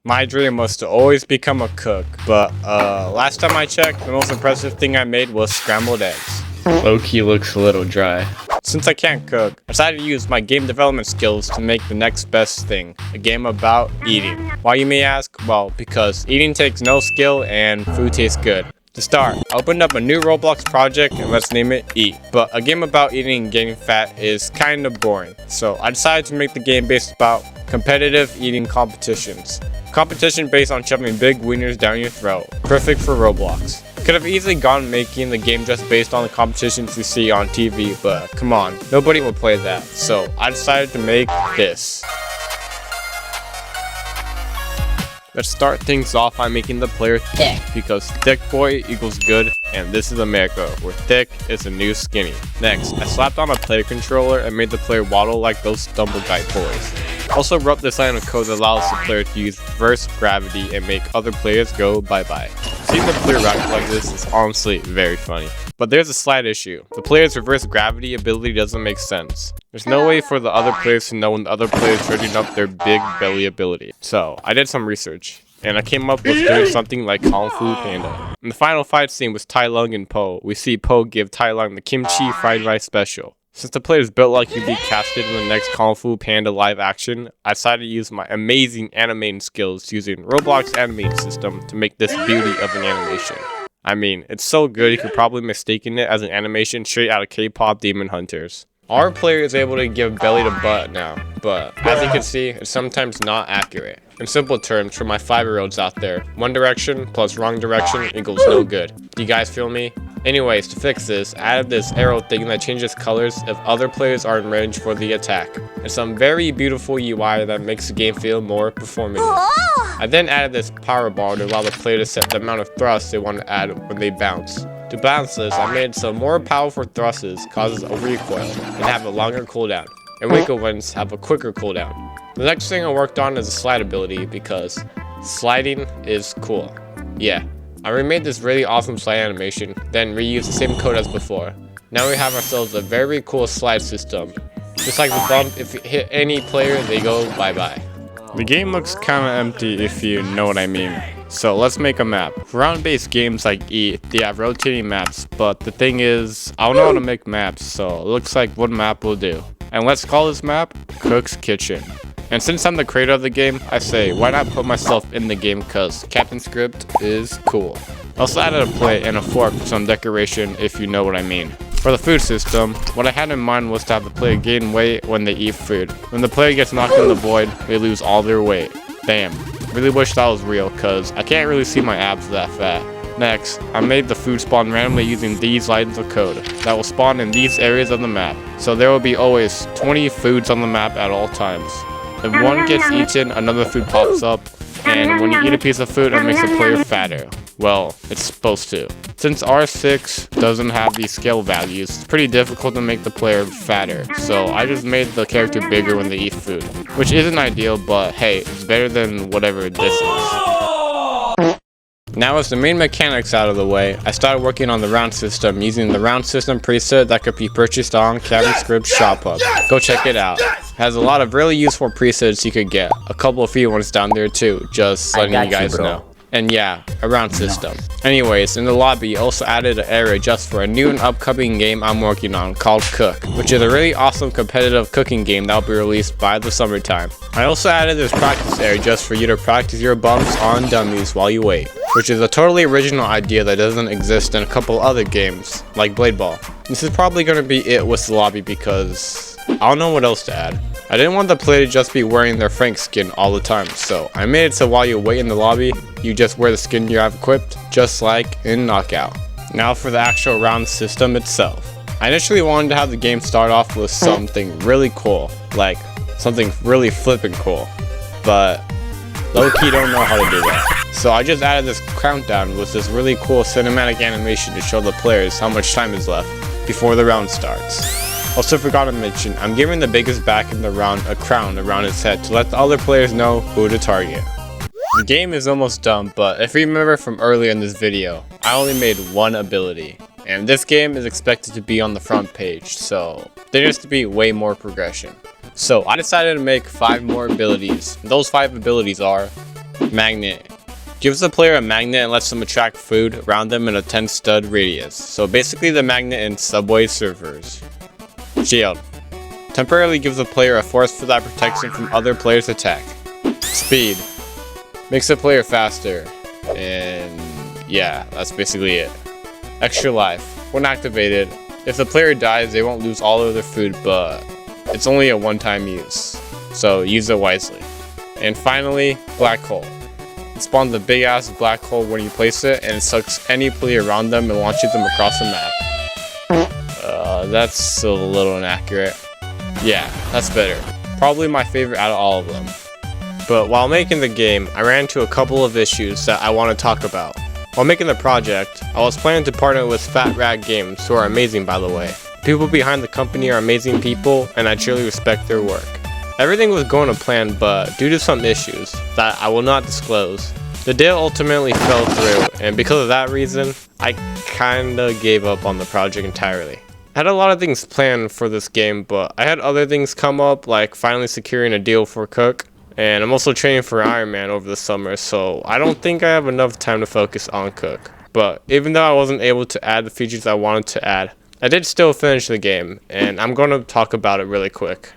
My dream was to always become a cook, but last time I checked, the most impressive thing I made was scrambled eggs. Low-key looks a little dry. Since I can't cook, I decided to use my game development skills to make the next best thing, a game about eating. Why, you may ask? Well, because eating takes no skill and food tastes good. To start, I opened up a new Roblox project and let's name it Eat. But a game about eating and getting fat is kind of boring, so I decided to make the game based about competitive eating competitions. Competition based on shoving big wieners down your throat. Perfect for Roblox. Could have easily gone making the game just based on the competitions you see on TV, but come on, nobody will play that. So I decided to make this. Let's start things off by making the player thick, because thick boy equals good, and this is America, where thick is the new skinny. Next, I slapped on a player controller and made the player waddle like those stumble guy boys. Also wrote this line of code that allows the player to use reverse gravity and make other players go bye-bye. Seeing the player react like this is honestly very funny. But there's a slight issue. The player's reverse gravity ability doesn't make sense. There's no way for the other players to know when the other player is charging up their big belly ability. So I did some research, and I came up with doing something like Kung Fu Panda. In the final fight scene with Tai Lung and Po, we see Po give Tai Lung the kimchi fried rice special. Since the player is built like he'd be casted in the next Kung Fu Panda live action, I decided to use my amazing animating skills using Roblox animating system to make this beauty of an animation. I mean, it's so good you could probably mistaken it as an animation straight out of K-pop Demon Hunters. Our player is able to give belly to butt now, but as you can see, it's sometimes not accurate. In simple terms, for my 5-year-olds out there, one direction plus wrong direction equals no good. Do you guys feel me? Anyways, to fix this, I added this arrow thing that changes colors if other players are in range for the attack, and some very beautiful UI that makes the game feel more performative. I then added this power bar to allow the player to set the amount of thrust they want to add when they bounce. To balance this, I made some more powerful thrusts causes a recoil and have a longer cooldown, and weaker ones have a quicker cooldown. The next thing I worked on is a slide ability because sliding is cool. Yeah, I remade this really awesome slide animation, then reused the same code as before. Now we have ourselves a very cool slide system. Just like the bump, if you hit any player, they go bye-bye. The game looks kinda empty if you know what I mean. So let's make a map. For round-based games like Eat, they have rotating maps, but the thing is, I don't know how to make maps, so it looks like one map will do. And let's call this map Cook's Kitchen. And since I'm the creator of the game, I say, why not put myself in the game, cause Captain Script is cool. I also added a plate and a fork for some decoration if you know what I mean. For the food system, what I had in mind was to have the player gain weight when they eat food. When the player gets knocked in the void, they lose all their weight. Damn, really wish that was real, cause I can't really see my abs that fat. Next, I made the food spawn randomly using these lines of code that will spawn in these areas of the map. So there will be always 20 foods on the map at all times. If one gets eaten, another food pops up, and when you eat a piece of food, it makes the player fatter. Well, it's supposed to. Since R6 doesn't have these scale values, it's pretty difficult to make the player fatter, so I just made the character bigger when they eat food. Which isn't ideal, but hey, it's better than whatever this is. Now with the main mechanics out of the way, I started working on the round system using the round system preset that could be purchased on CaptainScript's shop hub. Go check it out. It has a lot of really useful presets you could get. A couple of free ones down there too, just letting you guys know. And yeah, a round system. Anyways, in the lobby, I also added an area just for a new and upcoming game I'm working on called Cook, which is a really awesome competitive cooking game that will be released by the summertime. I also added this practice area just for you to practice your bumps on dummies while you wait, which is a totally original idea that doesn't exist in a couple other games, like Blade Ball. This is probably going to be it with the lobby because I don't know what else to add. I didn't want the player to just be wearing their Frank skin all the time, so I made it so while you wait in the lobby, you just wear the skin you have equipped, just like in Knockout. Now for the actual round system itself. I initially wanted to have the game start off with something really cool, like something really flippin' cool, but low-key don't know how to do that. So I just added this countdown with this really cool cinematic animation to show the players how much time is left before the round starts. Also forgot to mention, I'm giving the biggest back in the round a crown around its head to let the other players know who to target. The game is almost done, but if you remember from earlier in this video, I only made one ability. And this game is expected to be on the front page, so there needs to be way more progression. So I decided to make 5 more abilities. Those 5 abilities are Magnet. Gives the player a magnet and lets them attract food around them in a 10 stud radius. So basically the magnet in Subway servers. Shield. Temporarily gives the player a force field that protects them from other players' attack. Speed. Makes the player faster. And yeah, that's basically it. Extra life. When activated, if the player dies, they won't lose all of their food, but it's only a one-time use. So use it wisely. And finally, black hole. It spawns a big ass black hole when you place it, and it sucks any player around them and launches them across the map. That's a little inaccurate. Yeah, that's better. Probably my favorite out of all of them. But while making the game, I ran into a couple of issues that I want to talk about. While making the project, I was planning to partner with Fat Rag Games, who are amazing by the way. People behind the company are amazing people, and I truly respect their work. Everything was going to plan, but due to some issues that I will not disclose, the deal ultimately fell through, and because of that reason, I kinda gave up on the project entirely. I had a lot of things planned for this game, but I had other things come up, like finally securing a deal for Cook, and I'm also training for Iron Man over the summer, so I don't think I have enough time to focus on Cook. But even though I wasn't able to add the features I wanted to add, I did still finish the game, and I'm going to talk about it really quick.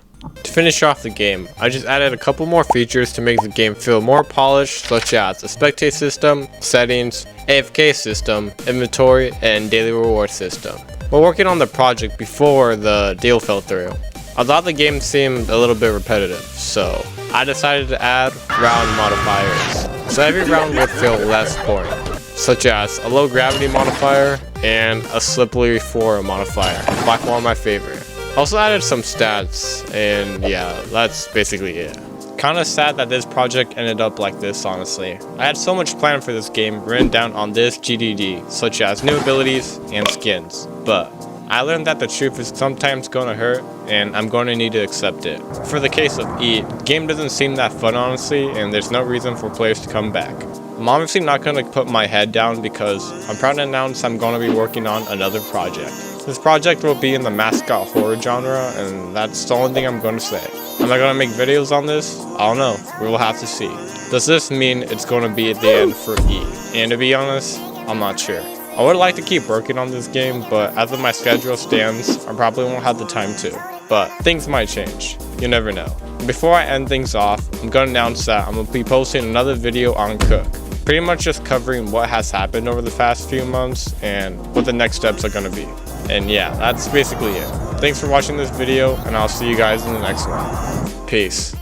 To finish off the game, I just added a couple more features to make the game feel more polished, such as a spectate system, settings, AFK system, inventory, and daily reward system. While working on the project before the deal fell through, I thought the game seemed a little bit repetitive, so I decided to add round modifiers, so every round would feel less boring, such as a low gravity modifier and a slippery floor modifier, by far my favorite. Also added some stats, and yeah, that's basically it. Kinda sad that this project ended up like this, honestly. I had so much planned for this game written down on this GDD, such as new abilities and skins, but I learned that the truth is sometimes gonna hurt, and I'm gonna need to accept it. For the case of Eat, the game doesn't seem that fun honestly, and there's no reason for players to come back. I'm obviously not gonna put my head down because I'm proud to announce I'm gonna be working on another project. This project will be in the mascot horror genre, and that's the only thing I'm going to say. Am I going to make videos on this? I don't know. We will have to see. Does this mean it's going to be at the end for E? And to be honest, I'm not sure. I would like to keep working on this game, but as of my schedule stands, I probably won't have the time to. But things might change. You never know. Before I end things off, I'm going to announce that I'm going to be posting another video on Cook. Pretty much just covering what has happened over the past few months and what the next steps are going to be. And yeah, that's basically it. Thanks for watching this video, and I'll see you guys in the next one. Peace.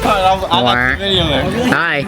I like the video there. Hi.